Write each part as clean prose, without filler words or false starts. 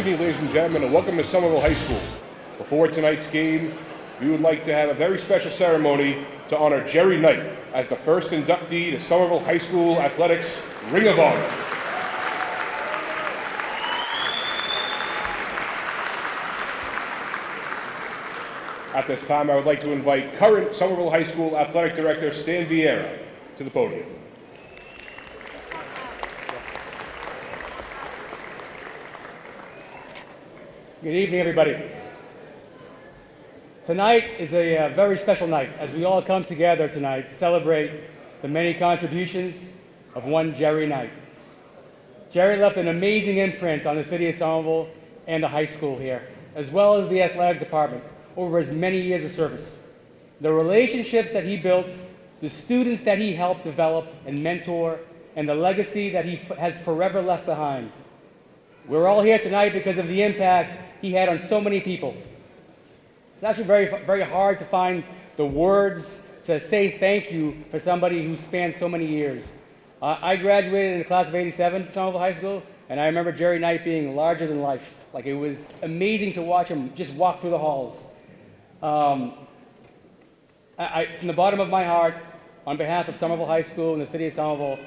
evening, ladies and gentlemen, and welcome to Somerville High School. Before tonight's game, we would like to have a very special ceremony to honor Jerry Knight as the first inductee to Somerville High School Athletics Ring of Honor. At this time, I would like to invite current Somerville High School Athletic Director Stan Vieira to the podium. Good evening, everybody. Tonight is a very special night as we all come together tonight to celebrate the many contributions of one Jerry Knight. Jerry left an amazing imprint on the city of Somerville and the high school here, as well as the athletic department over his many years of service. The relationships that he built, the students that he helped develop and mentor, and the legacy that he has forever left behind. We're all here tonight because of the impact he had on so many people. It's actually very hard to find the words to say thank you for somebody who spanned so many years. I graduated in the class of '87 at Somerville High School, and I remember Jerry Knight being larger than life. Like, it was amazing to watch him just walk through the halls. From the bottom of my heart, on behalf of Somerville High School and the city of Somerville,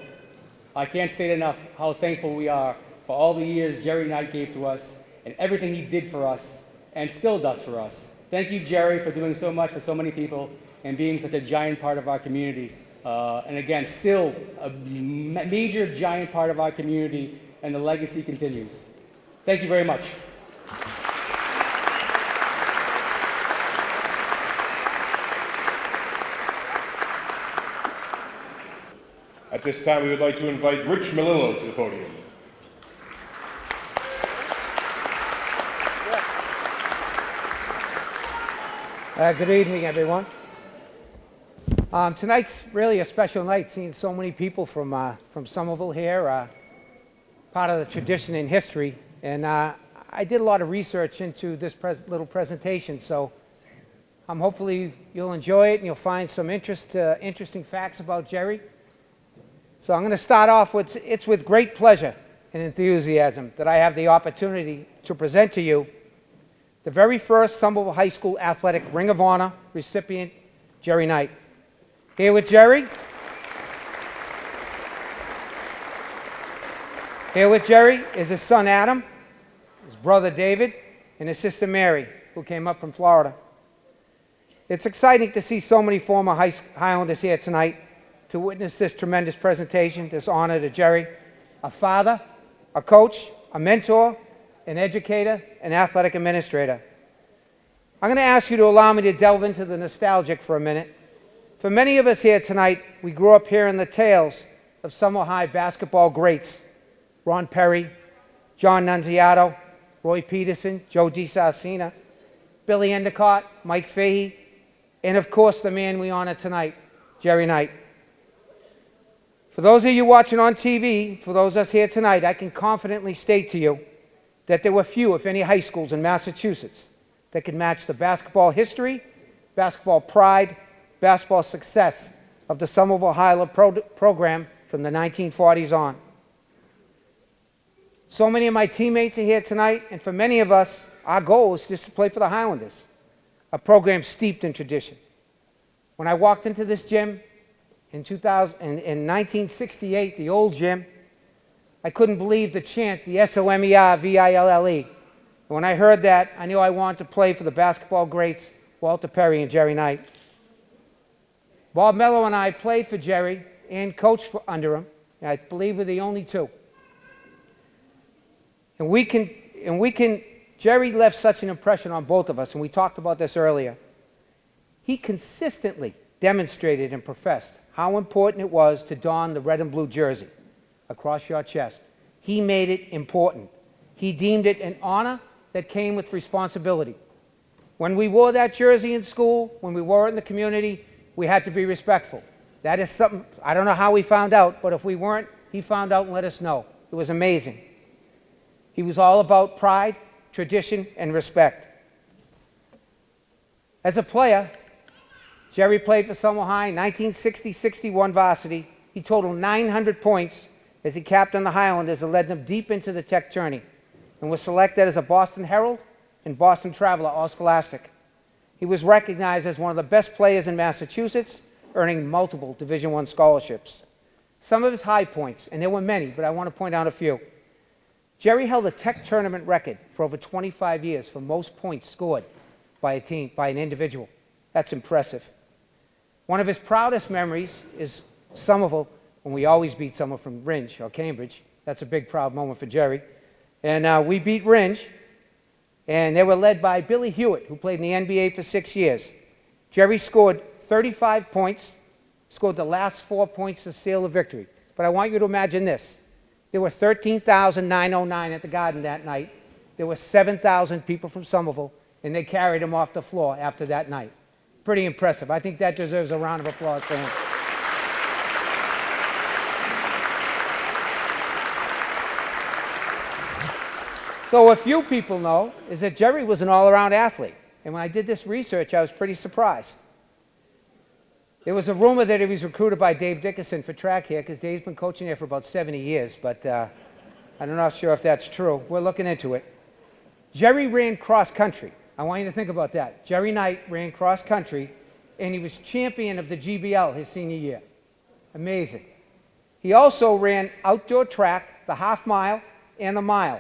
I can't state enough how thankful we are for all the years Jerry Knight gave to us and everything he did for us and still does for us. Thank you, Jerry, for doing so much for so many people and being such a giant part of our community. And again, still a major giant part of our community, and the legacy continues. Thank you very much. At this time, we would like to invite Rich Melillo to the podium. Good evening, everyone. Tonight's really a special night, seeing so many people from Somerville here, part of the tradition and history. And I did a lot of research into this little presentation, so hopefully you'll enjoy it and you'll find some interesting facts about Jerry. So I'm going to start off with, it's with great pleasure and enthusiasm that I have the opportunity to present to you the very first Somerville High School Athletic Ring of Honor recipient, Jerry Knight. Here with Jerry. Here with Jerry is his son Adam, his brother David, and his sister Mary, who came up from Florida. It's exciting to see so many former Highlanders here tonight to witness this tremendous presentation, this honor to Jerry, a father, a coach, a mentor, an educator, an athletic administrator. I'm going to ask you to allow me to delve into the nostalgic for a minute. For many of us here tonight, we grew up hearing the tales of Somerville High basketball greats: Ron Perry, John Nunziato, Roy Peterson, Joe DiSarcina, Billy Endicott, Mike Fahey, and of course the man we honor tonight, Jerry Knight. For those of you watching on TV, for those of us here tonight, I can confidently state to you that there were few, if any, high schools in Massachusetts that could match the basketball history, basketball pride, basketball success of the Somerville High program from the 1940s on. So many of my teammates are here tonight, and for many of us, our goal is just to play for the Highlanders, a program steeped in tradition. When I walked into this gym in 1968, the old gym, I couldn't believe the chant, the SOMERVILLE. And when I heard that, I knew I wanted to play for the basketball greats, Walter Perry and Jerry Knight. Bob Mello and I played for Jerry and coached under him, and I believe we're the only two. Jerry left such an impression on both of us, and we talked about this earlier. He consistently demonstrated and professed how important it was to don the red and blue jersey across your chest. He made it important. He deemed it an honor that came with responsibility. When we wore that jersey in school, when we wore it in the community, we had to be respectful. That is something, I don't know how we found out, but if we weren't, he found out and let us know. It was amazing. He was all about pride, tradition, and respect. As a player, Jerry played for Somerville High, 1960-61 varsity. He totaled 900 points as he captained the Highlanders and led them deep into the Tech tourney. and was selected as a Boston Herald and Boston Traveler All-Scholastic. He was recognized as one of the best players in Massachusetts, earning multiple Division I scholarships. Some of his high points, and there were many, but I want to point out a few. Jerry held a tech tournament record for over 25 years for most points scored by a team, by an individual. That's impressive. One of his proudest memories is Somerville, when we always beat someone from Ringe or Cambridge. That's a big, proud moment for Jerry. And we beat Ringe, and they were led by Billy Hewitt, who played in the NBA for 6 years. Jerry scored 35 points, scored the last 4 points to seal the victory. But I want you to imagine this. There were 13,909 at the Garden that night. There were 7,000 people from Somerville, and they carried him off the floor after that night. Pretty impressive. I think that deserves a round of applause for him. So what few people know is that Jerry was an all-around athlete. And when I did this research, I was pretty surprised. There was a rumor that he was recruited by Dave Dickerson for track here, because Dave's been coaching there for about 70 years, but I'm not sure if that's true. We're looking into it. Jerry ran cross country. I want you to think about that. Jerry Knight ran cross country, and he was champion of the GBL his senior year. Amazing. He also ran outdoor track, the half mile, and the mile.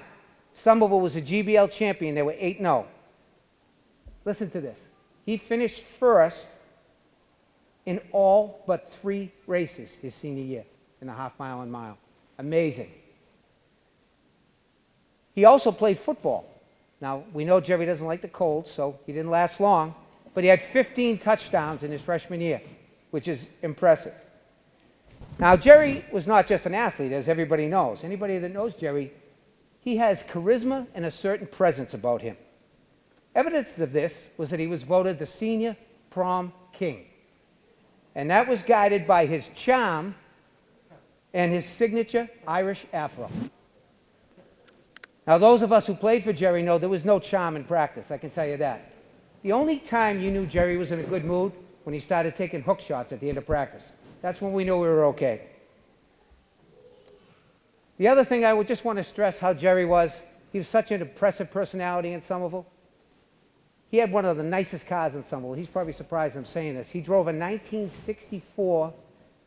Somerville was a GBL champion. They were 8-0. Listen to this. He finished first in all but 3 races his senior year in the half mile and mile. Amazing. He also played football. Now, we know Jerry doesn't like the cold, so he didn't last long, but he had 15 touchdowns in his freshman year, which is impressive. Now, Jerry was not just an athlete, as everybody knows. Anybody that knows Jerry, he has charisma and a certain presence about him. Evidence of this was that he was voted the senior prom king. And that was guided by his charm and his signature Irish afro. Now, those of us who played for Jerry know there was no charm in practice, I can tell you that. The only time you knew Jerry was in a good mood when he started taking hook shots at the end of practice. That's when we knew we were okay. The other thing I would just want to stress how Jerry was, he was such an impressive personality in Somerville. He had one of the nicest cars in Somerville. He's probably surprised I'm saying this. He drove a 1964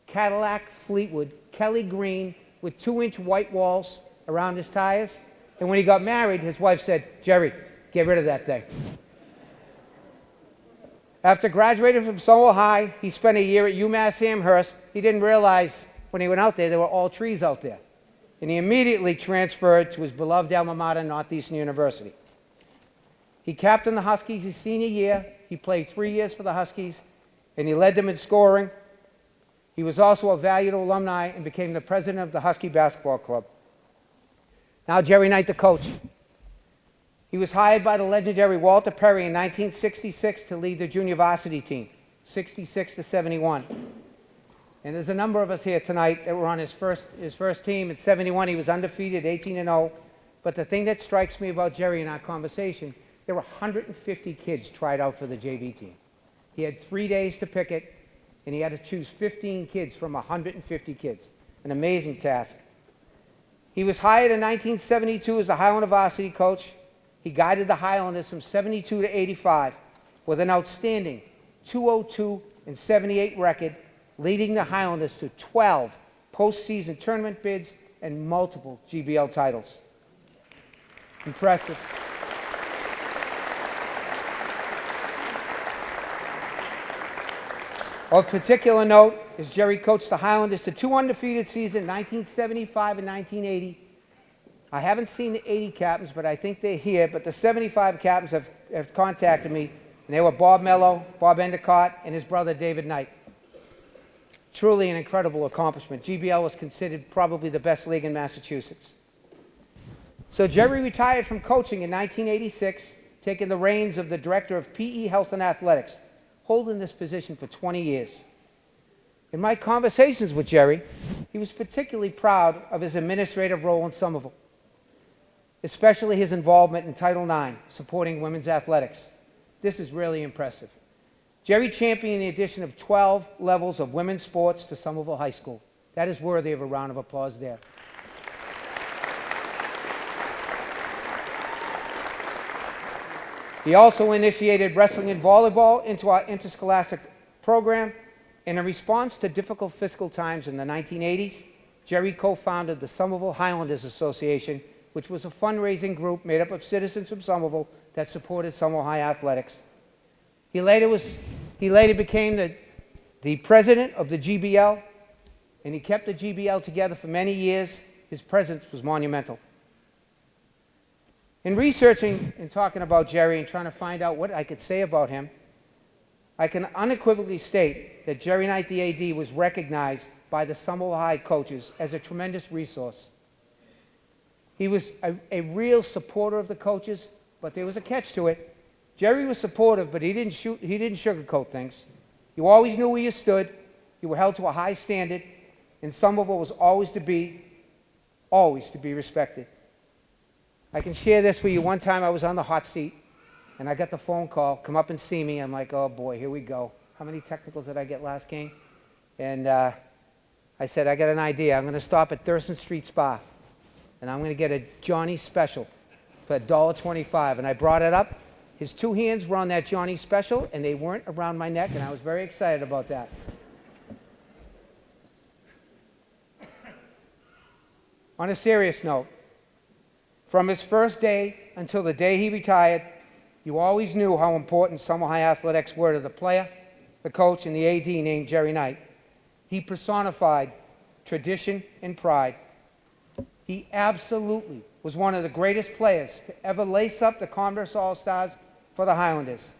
Cadillac Fleetwood Kelly Green with 2-inch white walls around his tires. And when he got married, his wife said, "Jerry, get rid of that thing." After graduating from Somerville High, he spent a year at UMass Amherst. He didn't realize when he went out there were all trees out there. And he immediately transferred to his beloved alma mater, Northeastern University. He captained the Huskies his senior year. He played 3 years for the Huskies, and he led them in scoring. He was also a valued alumni and became the president of the Husky Basketball Club. Now, Jerry Knight, the coach. He was hired by the legendary Walter Perry in 1966 to lead the junior varsity team, 66 to 71. And there's a number of us here tonight that were on his first team. In 71, he was undefeated, 18-0. But the thing that strikes me about Jerry in our conversation, there were 150 kids tried out for the JV team. He had 3 days to pick it, and he had to choose 15 kids from 150 kids. An amazing task. He was hired in 1972 as the Highlander varsity coach. He guided the Highlanders from 72 to 85 with an outstanding 202 and 78 record, leading the Highlanders to 12 postseason tournament bids and multiple GBL titles. Impressive. Of particular note is Jerry coached the Highlanders to 2 undefeated seasons, 1975 and 1980. I haven't seen the 80 captains, but I think they're here. But the 75 captains have contacted me, and they were Bob Mello, Bob Endicott, and his brother David Knight. Truly an incredible accomplishment. GBL was considered probably the best league in Massachusetts. So Jerry retired from coaching in 1986, taking the reins of the director of PE Health and Athletics, holding this position for 20 years. In my conversations with Jerry, he was particularly proud of his administrative role in Somerville, especially his involvement in Title IX, supporting women's athletics. This is really impressive. Jerry championed the addition of 12 levels of women's sports to Somerville High School. That is worthy of a round of applause there. He also initiated wrestling and volleyball into our interscholastic program. And in response to difficult fiscal times in the 1980s, Jerry co-founded the Somerville Highlanders Association, which was a fundraising group made up of citizens from Somerville that supported Somerville High athletics. He later became the president of the GBL, and he kept the GBL together for many years. His presence was monumental. In researching and talking about Jerry and trying to find out what I could say about him, I can unequivocally state that Jerry Knight, the AD, was recognized by the Somerville High coaches as a tremendous resource. He was a real supporter of the coaches, but there was a catch to it. Jerry was supportive, but he didn't sugarcoat things. You always knew where you stood. You were held to a high standard, and Somerville was always to be respected. I can share this with you. One time I was on the hot seat, and I got the phone call, come up and see me. I'm like, oh boy, here we go. How many technicals did I get last game? And I said, I got an idea. I'm going to stop at Thurston Street Spa, and I'm going to get a Johnny Special for $1.25. And I brought it up. His two hands were on that Johnny Special, and they weren't around my neck, and I was very excited about that. On a serious note, from his first day until the day he retired, you always knew how important Somerville High athletics were to the player, the coach, and the AD named Jerry Knight. He personified tradition and pride. He absolutely was one of the greatest players to ever lace up the Converse All-Stars for the Highlanders.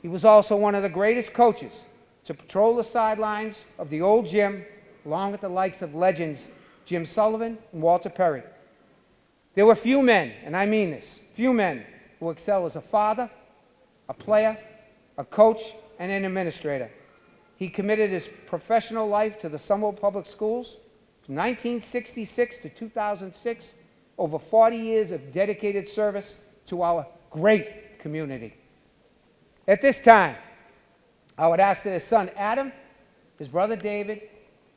He was also one of the greatest coaches to patrol the sidelines of the old gym, along with the likes of legends Jim Sullivan and Walter Perry. There were few men, and I mean this, few men who excel as a father, a player, a coach, and an administrator. He committed his professional life to the Somerville Public Schools from 1966 to 2006, over 40 years of dedicated service to our great community. At this time, I would ask that his son Adam, his brother David,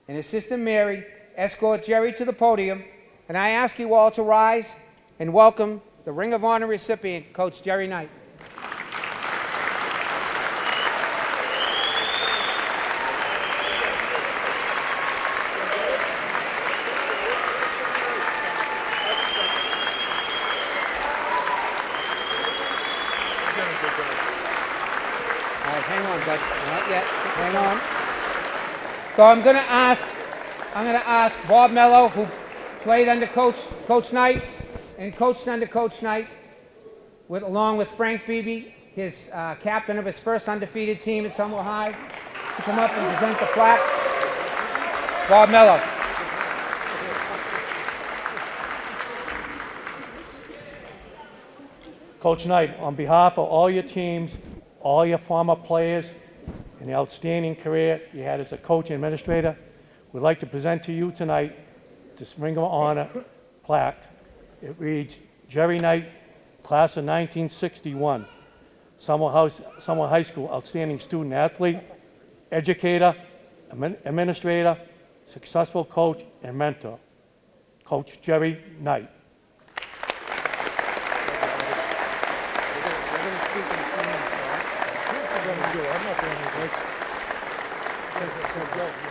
and his sister Mary escort Jerry to the podium, and I ask you all to rise and welcome the Ring of Honor recipient, Coach Jerry Knight. All right, hang on, bud. Not yet. Hang on. So I'm going to ask Bob Mello, who played under Coach Knight and coached under Coach Knight, along with Frank Beebe, his captain of his first undefeated team at Somerville High, to come up and present the plaque. Bob Mello. Coach Knight, on behalf of all your teams, all your former players, and the outstanding career you had as a coach and administrator, we'd like to present to you tonight this Ring of Honor plaque. It reads, Jerry Knight, class of 1961, Somerville High School, outstanding student athlete, educator, administrator, successful coach, and mentor. Coach Jerry Knight.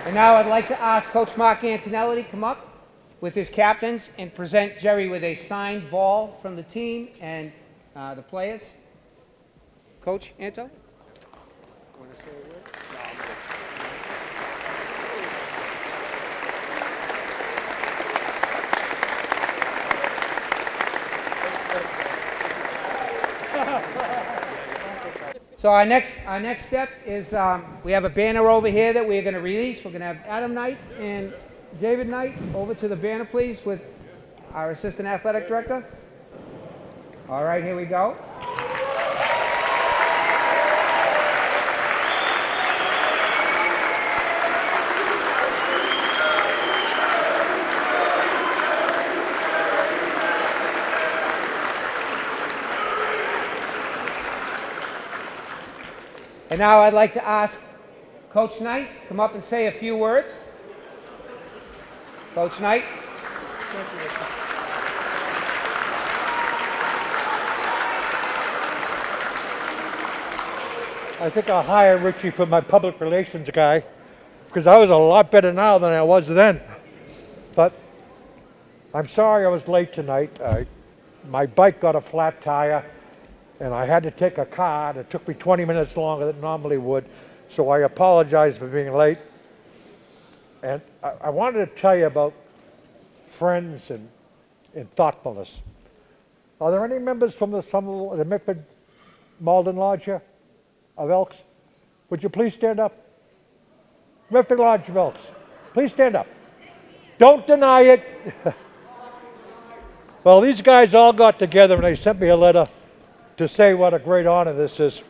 And now I'd like to ask Coach Mark Antonelli to come up with his captains and present Jerry with a signed ball from the team and the players. Coach Anto? So our next step is we have a banner over here that we're going to release. We're going to have Adam Knight and David Knight over to the banner, please, with our assistant athletic director. All right, here we go. And now I'd like to ask Coach Knight to come up and say a few words. Coach Knight. I think I'll hire Richie for my public relations guy, because I was a lot better now than I was then. But I'm sorry I was late tonight. My bike got a flat tire, and I had to take a car, and it took me 20 minutes longer than it normally would, so I apologize for being late. And I wanted to tell you about friends and thoughtfulness. Are there any members from the Mitford Malden Lodge here of Elks? Would you please stand up? Mitford Lodge of Elks, please stand up. Don't deny it. Well, these guys all got together and they sent me a letter to say what a great honor this is.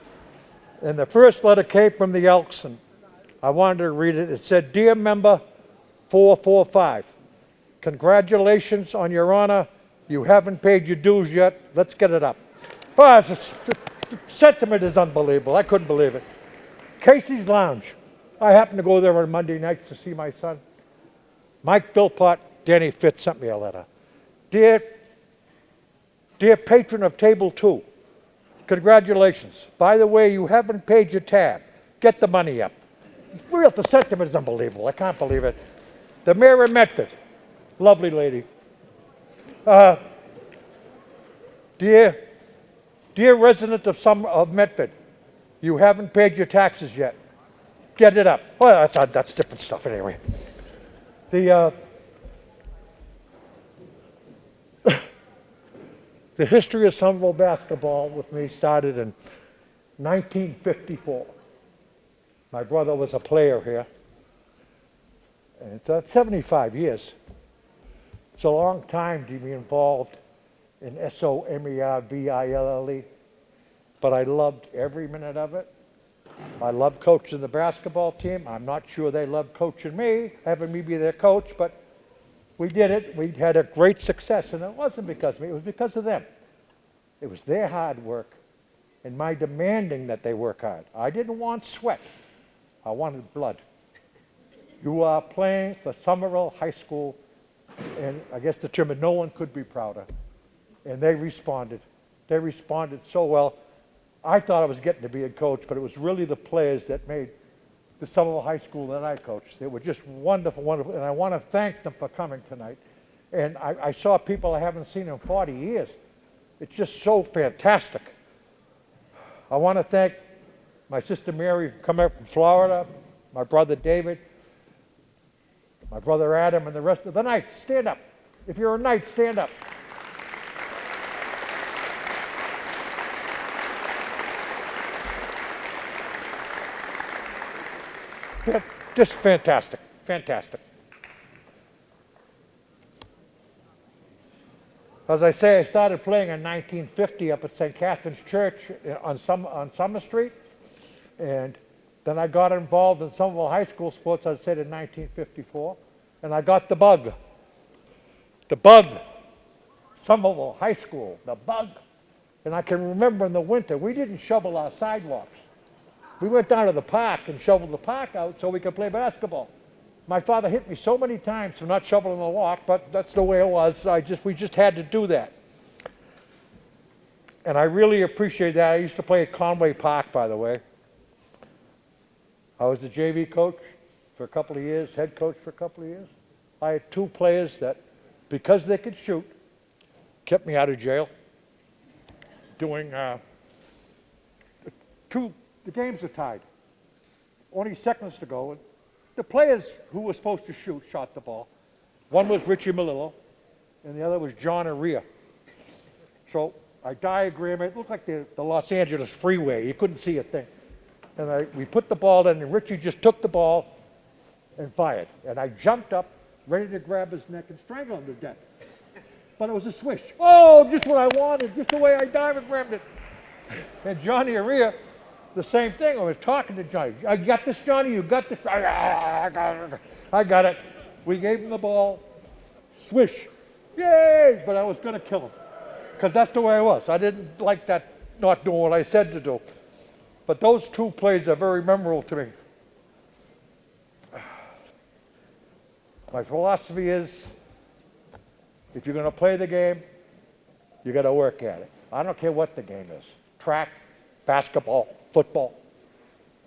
And the first letter came from the Elks, and I wanted to read it. It said, "Dear Member 445, congratulations on your honor. You haven't paid your dues yet. Let's get it up." Oh, the sentiment is unbelievable. I couldn't believe it. Casey's Lounge. I happened to go there on Monday nights to see my son. Mike Philpott, Danny Fitz sent me a letter. Dear patron of Table 2, congratulations. By the way, you haven't paid your tab. Get the money up. The sentiment is unbelievable. I can't believe it. The mayor of Medford, lovely lady. Dear resident of Medford, you haven't paid your taxes yet. Get it up. Well, that's different stuff anyway. The history of Somerville basketball with me started in 1954. My brother was a player here, and it's 75 years. It's a long time to be involved in Somerville, but I loved every minute of it. I loved coaching the basketball team. I'm not sure they loved coaching me, having me be their coach, but we did it. We had a great success, and it wasn't because of me. It was because of them. It was their hard work and my demanding that they work hard. I didn't want sweat. I wanted blood. You are playing for Somerville High School, and I guess the term, no one could be prouder. And they responded. They responded so well. I thought I was getting to be a coach, but it was really the players that made the Somerville High School that I coached. They were just wonderful, wonderful, and I want to thank them for coming tonight. And I saw people I haven't seen in 40 years. It's just so fantastic. I want to thank my sister Mary for coming up from Florida, my brother David, my brother Adam, and the rest of the Knights. Stand up. If you're a Knight, stand up. Just fantastic, fantastic. As I say, I started playing in 1950 up at St. Catherine's Church on Summer Street, and then I got involved in Somerville High School sports, I said, in 1954, and I got the bug. The bug. Somerville High School, the bug. And I can remember in the winter, we didn't shovel our sidewalks. We went down to the park and shoveled the park out so we could play basketball. My father hit me so many times for not shoveling the walk, but that's the way it was. We just had to do that. And I really appreciate that. I used to play at Conway Park, by the way. I was the JV coach for a couple of years, head coach for a couple of years. I had two players that, because they could shoot, kept me out of jail. Doing the games are tied. Only seconds to go. The players who were supposed to shoot shot the ball. One was Richie Melillo, and the other was John Aria. So I diagrammed it. It looked like the Los Angeles freeway. You couldn't see a thing. And we put the ball in, and Richie just took the ball and fired. And I jumped up, ready to grab his neck and strangle him to death. But it was a swish. Oh, just what I wanted, just the way I diagrammed it. And Johnny Aria, the same thing. I was talking to Johnny. I got this, Johnny. You got this. I got it. We gave him the ball. Swish. Yay! But I was going to kill him. Because that's the way I was. I didn't like that not doing what I said to do. But those two plays are very memorable to me. My philosophy is, if you're going to play the game, you got to work at it. I don't care what the game is. Track, basketball, football.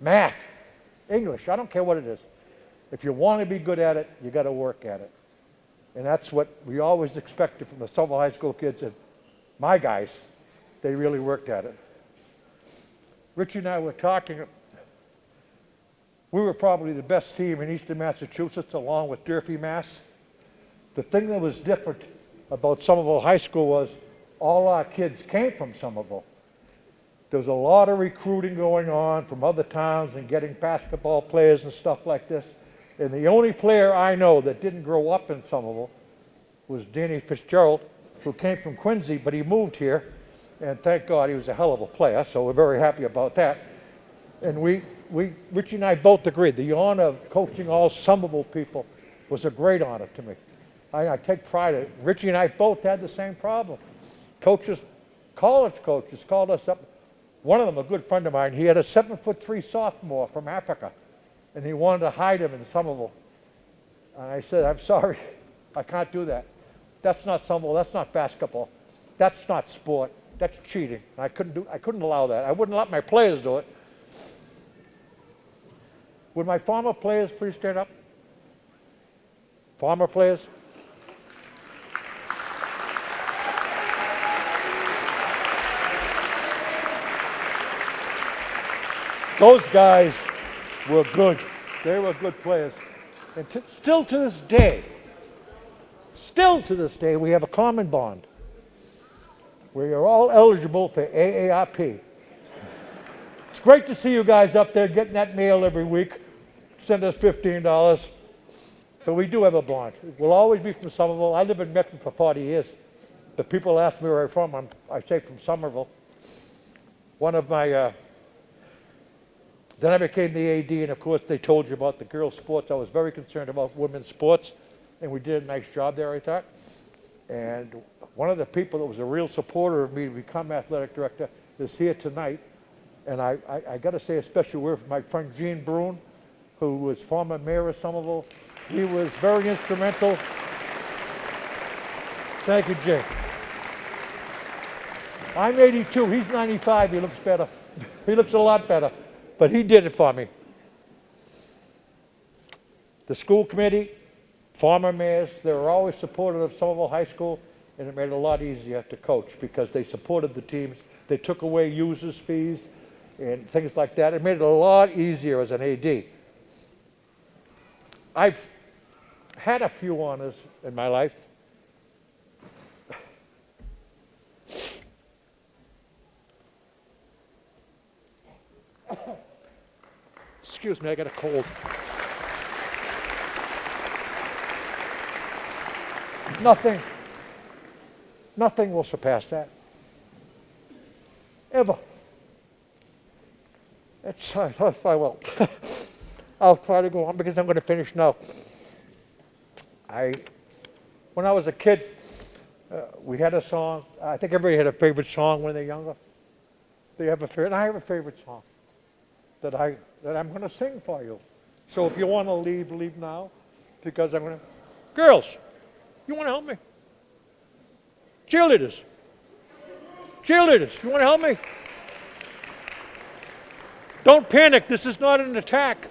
math, English, I don't care what it is. If you want to be good at it, you got to work at it. And that's what we always expected from the Somerville High School kids, and my guys, they really worked at it. Richie and I were talking, we were probably the best team in Eastern Massachusetts along with Durfee, Mass. The thing that was different about Somerville High School was all our kids came from Somerville. There was a lot of recruiting going on from other towns and getting basketball players and stuff like this. And the only player I know that didn't grow up in Somerville was Danny Fitzgerald, who came from Quincy, but he moved here. And thank God he was a hell of a player, so we're very happy about that. And Richie and I both agreed, the honor of coaching all Somerville people was a great honor to me. I take pride in it. Richie and I both had the same problem. Coaches, college coaches called us up. One of them, a good friend of mine, he had a 7'3" sophomore from Africa, and he wanted to hide him in Somerville. And I said, I'm sorry, I can't do that. That's not Somerville, that's not basketball. That's not sport, that's cheating. And I couldn't allow that. I wouldn't let my players do it. Would my former players please stand up? Former players? Those guys were good. They were good players. And still to this day, we have a common bond where you're all eligible for AARP. It's great to see you guys up there getting that mail every week. Send us $15. But we do have a bond. We'll always be from Somerville. I lived in Medford for 40 years. The people ask me where I'm from. I say from Somerville. One of my... Then I became the AD, and of course they told you about the girls' sports. I was very concerned about women's sports, and we did a nice job there, I thought. And one of the people that was a real supporter of me to become athletic director is here tonight. And I got to say a special word for my friend Gene Brune, who was former mayor of Somerville. He was very instrumental. Thank you, Jane. I'm 82, he's 95, he looks better. He looks a lot better. But he did it for me. The school committee, former mayors, they were always supportive of Somerville High School, and it made it a lot easier to coach because they supported the teams. They took away users' fees and things like that. It made it a lot easier as an AD. I've had a few honors in my life. Excuse me, I got a cold. Nothing will surpass that. Ever. I will. I'll try to go on because I'm going to finish now. When I was a kid, we had a song. I think everybody had a favorite song when they're younger. They have a favorite, and I have a favorite song that I'm going to sing for you. So if you want to leave now, because I'm going to... Girls, you want to help me? Cheerleaders, you want to help me? Don't panic, this is not an attack.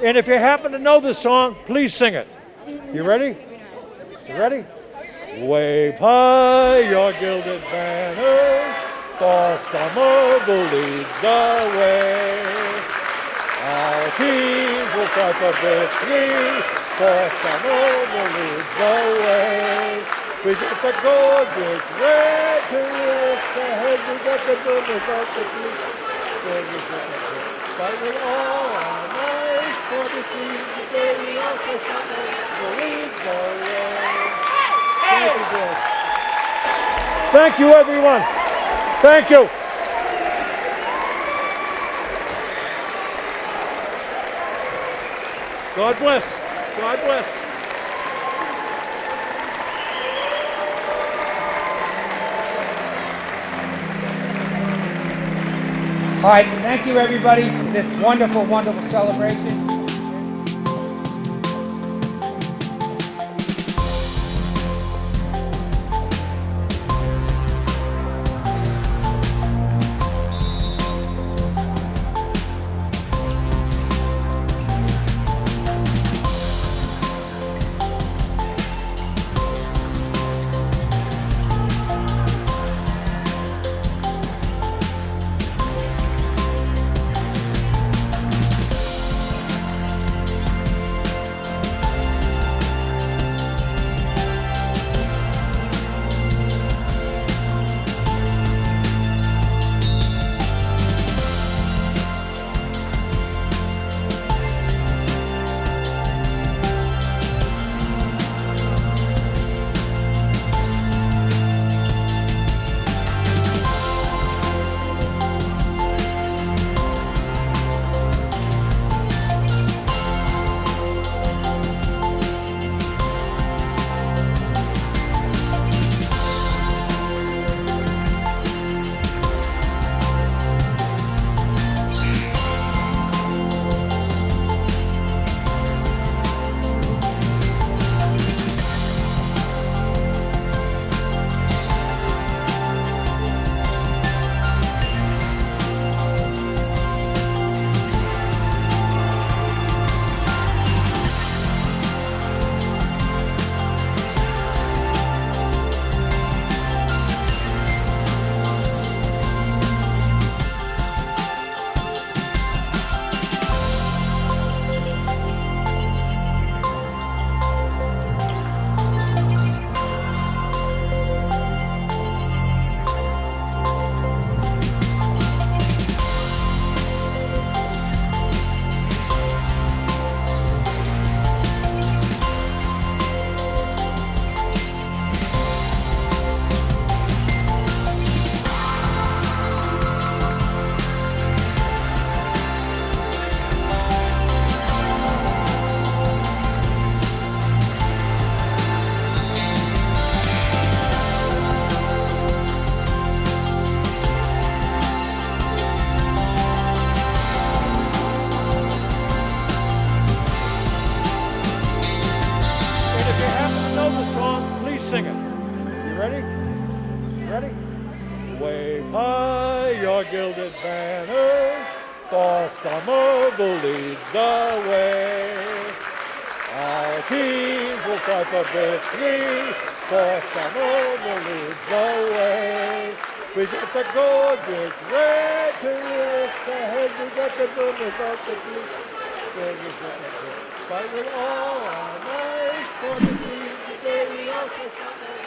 And if you happen to know this song, please sing it. You ready? You ready? Wave high your gilded banners, for Somerville leads the way. Our teams will fight for victory, for Somerville leads the way. We got the gorgeous red to lift the head, we got the blue, we got the blue. Fighting all our might for the team today, we also Somerville leads the way. Thank you, girls. Thank you, everyone. Thank you. God bless. God bless. All right, thank you everybody for this wonderful, wonderful celebration. Ready? Ready? Wave high your gilded banners, for Somerville leads the way. Our teams will fight for victory, for Somerville leads the way. We got the gorgeous red to lift ahead, we got the blue, we got the blue. Fight with all our might for the team today, we also